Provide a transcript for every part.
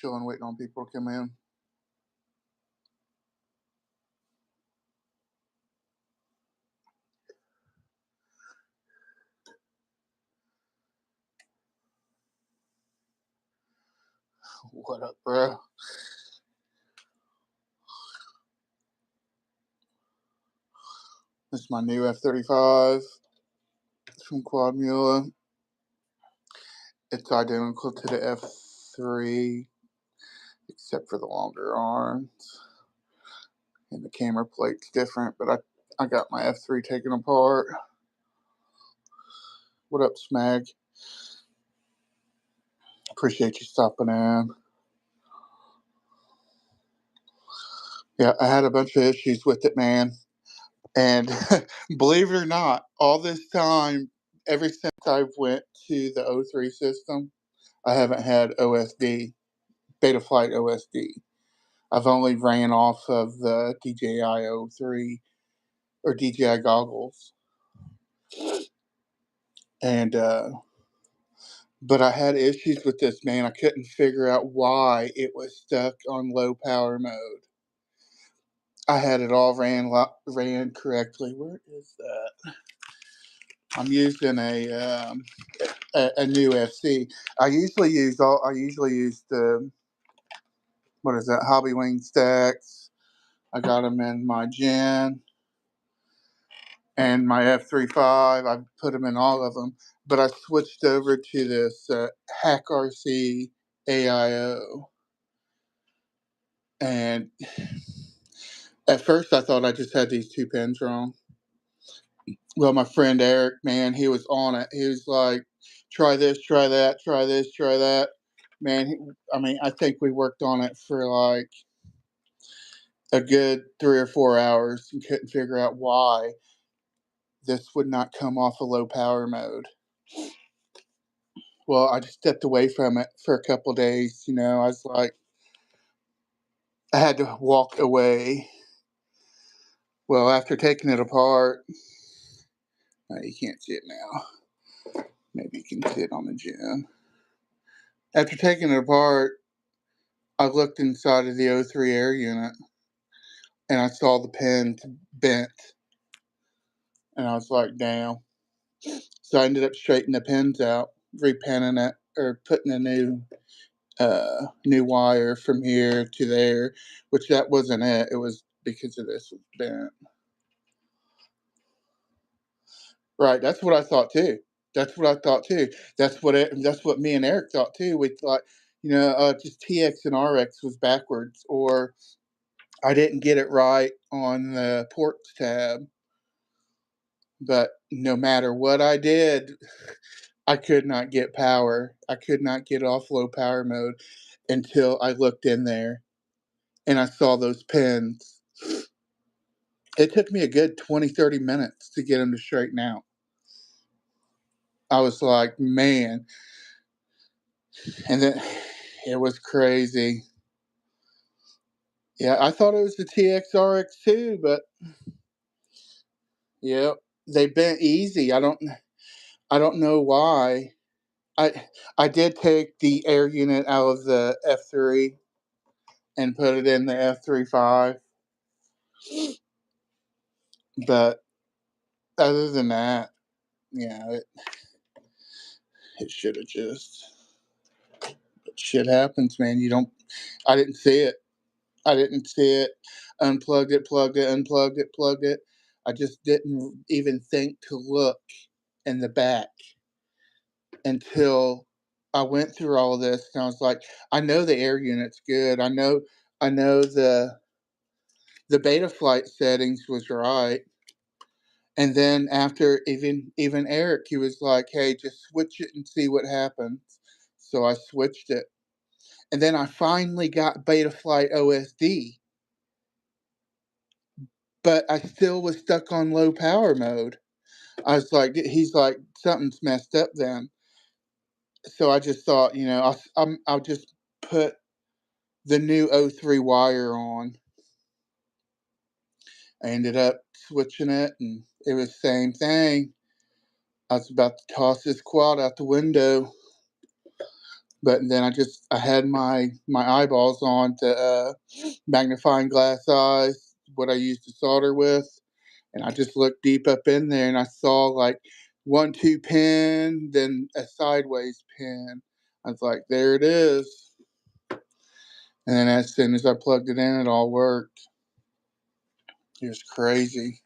chilling, waiting on people to come in. What up, bro? This is my new F35 from Quadmula. It's identical to the F3, except for the longer arms. And the camera plate's different, but I got my F3 taken apart. What up, Smag? Appreciate you stopping in. Yeah, I had a bunch of issues with it, man. And believe it or not, all this time, ever since I went to the O3 system, I haven't had OSD, Betaflight OSD. I've only ran off of the DJI O3 or DJI goggles. And, but I had issues with this, man. I couldn't figure out why it was stuck on low power mode. I had it all ran correctly. Where is that? I'm using a new FC. I usually use the, what is that, Hobby Wing stacks. I got them in my Gen and my F35. I put them in all of them, but I switched over to this Hack RC AIO. And at first I thought I just had these two pins wrong. Well, my friend Eric, man, he was on it. He was like, try this, try that, try this, try that. Man, I think we worked on it for like a good 3 or 4 hours and couldn't figure out why this would not come off a low power mode. Well, I just stepped away from it for a couple days. You know, I was like, I had to walk away. Well, after taking it apart, you can't see it now. Maybe you can see it on the Gen. After taking it apart, I looked inside of the O3 air unit and I saw the pins bent. And I was like, damn. So I ended up straightening the pins out, repinning it, or putting a new wire from here to there, which that wasn't it. It was because of this was bent. Right, that's what I thought too. That's what I thought too. That's what me and Eric thought too. We thought, just TX and RX was backwards, or I didn't get it right on the ports tab. But no matter what I did, I could not get power. I could not get off low power mode until I looked in there and I saw those pins. It took me a good 20-30 minutes to get them to straighten out. I was like, man. And then it was crazy. Yeah, I thought it was the TXRX too, but yeah, they bent easy. I don't know why. I did take the air unit out of the F3 and put it in the F35. But other than that, yeah, it should have just. Shit happens, man. I didn't see it. I didn't see it. Unplugged it, plugged it, unplugged it, plugged it. I just didn't even think to look in the back until I went through all of this, and I was like, I know the air unit's good. I know the Betaflight settings was right. And then after even Eric, he was like, hey, just switch it and see what happens. So I switched it. And then I finally got Betaflight OSD. But I still was stuck on low power mode. I was like, he's like, something's messed up then. So I just thought, I'll just put the new O3 wire on. I ended up switching it, and it was the same thing. I was about to toss this quad out the window. But then I had my eyeballs on to magnifying glass eyes, what I used to solder with, and I just looked deep up in there and I saw like 1-2 pin, then a sideways pin. I was like, there it is. And then as soon as I plugged it in, it all worked. It was crazy.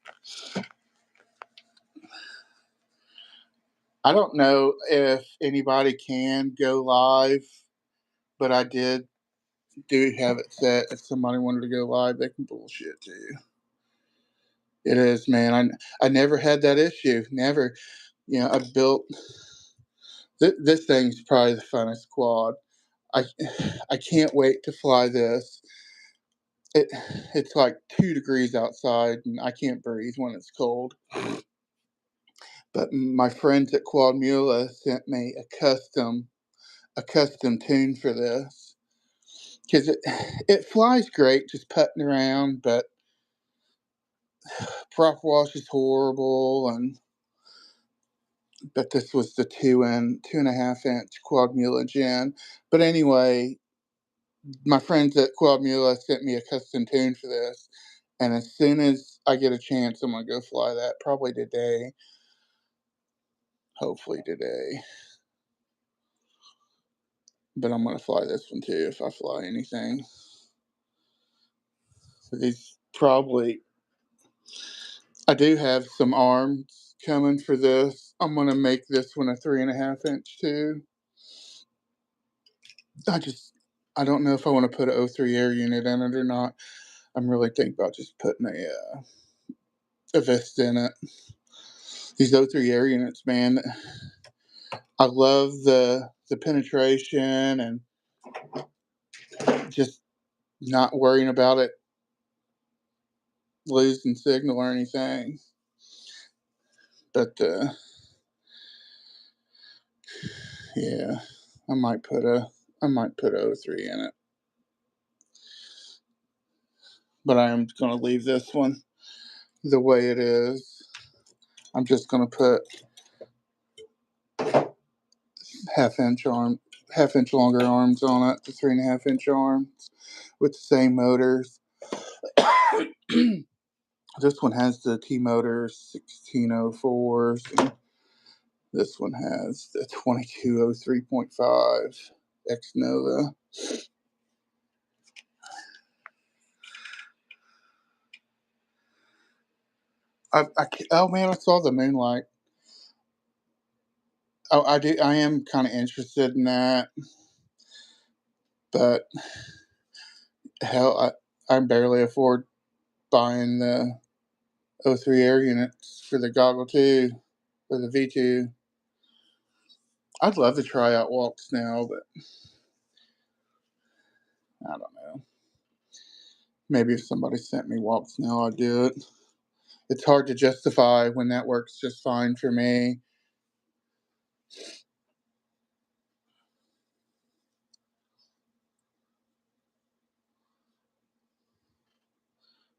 I don't know if anybody can go live, but I do have it set. If somebody wanted to go live, they can bullshit too. It is, man. I never had that issue. Never. You know, I built this thing's probably the funnest quad. I I can't wait to fly this. It it's like 2 degrees outside, and I can't breathe when it's cold. But my friends at Quadmula sent me a custom tune for this because it flies great just putting around, but prop wash is horrible, and but this was the 2.5 inch Quadmula Gen. But anyway, my friends at Quadmula sent me a custom tune for this, and as soon as I get a chance, I'm gonna go fly that. Probably today, hopefully today. But I'm gonna fly this one too if I fly anything. These probably I do have some arms coming for this. I'm gonna make this one a 3.5 inch too. I don't know if I want to put an O3 air unit in it or not. I'm really thinking about just putting a vest in it. These O3 air units, man, I love the penetration and just not worrying about it losing signal or anything. But yeah, I might put a O3 in it. But I am gonna leave this one the way it is. I'm just gonna put half inch longer arms on it, the 3.5 inch arms with the same motors. This one has the T Motors 1604s. And this one has the 2203.5 X Nova. Oh man, I saw the Moonlight. Oh, I am kind of interested in that, but hell, I barely afford buying the O3 air units for the Goggle 2 or the V2. I'd love to try out walks now, but I don't know. Maybe if somebody sent me walks now, I'd do it. It's hard to justify when that works just fine for me.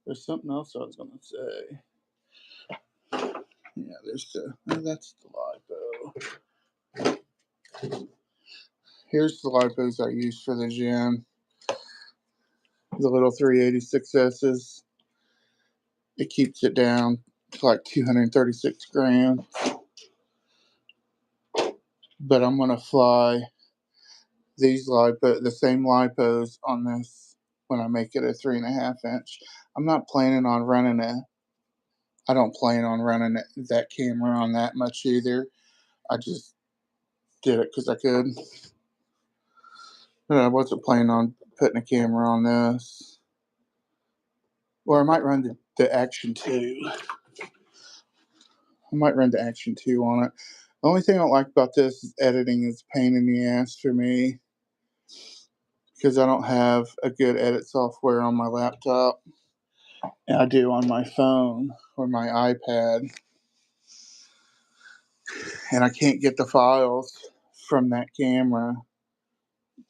There's something else I was going to say. Yeah, that's the lipo. Here's the lipos I use for the gym. The little 386S's. It keeps it down to like 236 grams. But I'm going to fly the same lipos on this when I make it a 3.5 inch. I'm not planning on running I don't plan on running that camera on that much either. I just did it because I could. But I wasn't planning on putting a camera on this. Or I might run the Action 2. I might run the Action 2 on it. The only thing I don't like about this is editing is a pain in the ass for me. Because I don't have a good edit software on my laptop. And I do on my phone or my iPad. And I can't get the files from that camera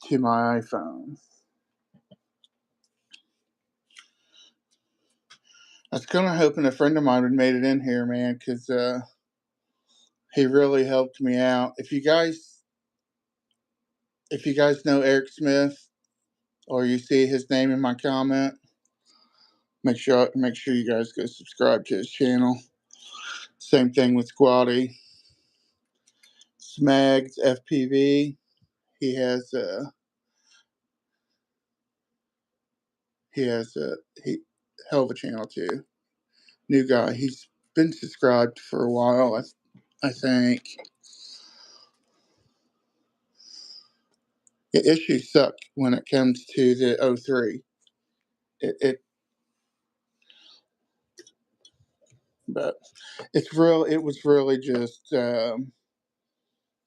to my iPhone. I was kind of hoping a friend of mine would made it in here, man, because he really helped me out. If you guys if you guys know Eric Smith or you see his name in my comment, make sure you guys go subscribe to his channel. Same thing with Squatty. Smags FPV. He has a hell of a channel too. New guy. He's been subscribed for a while, I think. The issues suck when it comes to the 03. But it was really just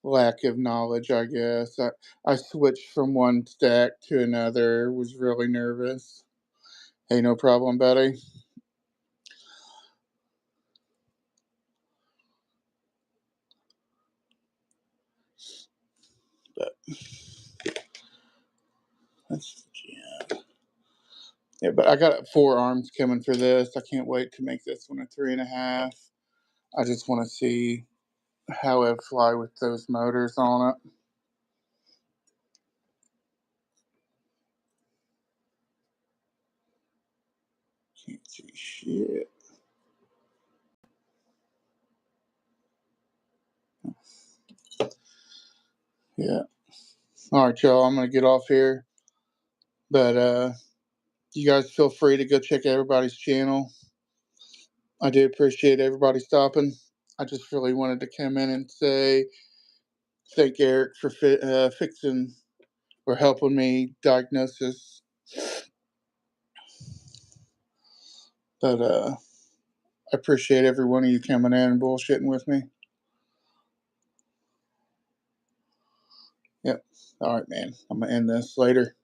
lack of knowledge, I guess. I switched from one stack to another. Was really nervous. Hey, no problem, buddy. But that's yeah. But I got 4 arms coming for this. I can't wait to make this one a 3.5. I just want to see how it fly with those motors on it. Can't see shit. Yeah. All right, y'all. I'm gonna get off here, but you guys feel free to go check everybody's channel. I do appreciate everybody stopping. I just really wanted to come in and say thank Eric for fixing or helping me diagnose this. But I appreciate every one of you coming in and bullshitting with me. Yep. All right, man. I'm gonna end this later.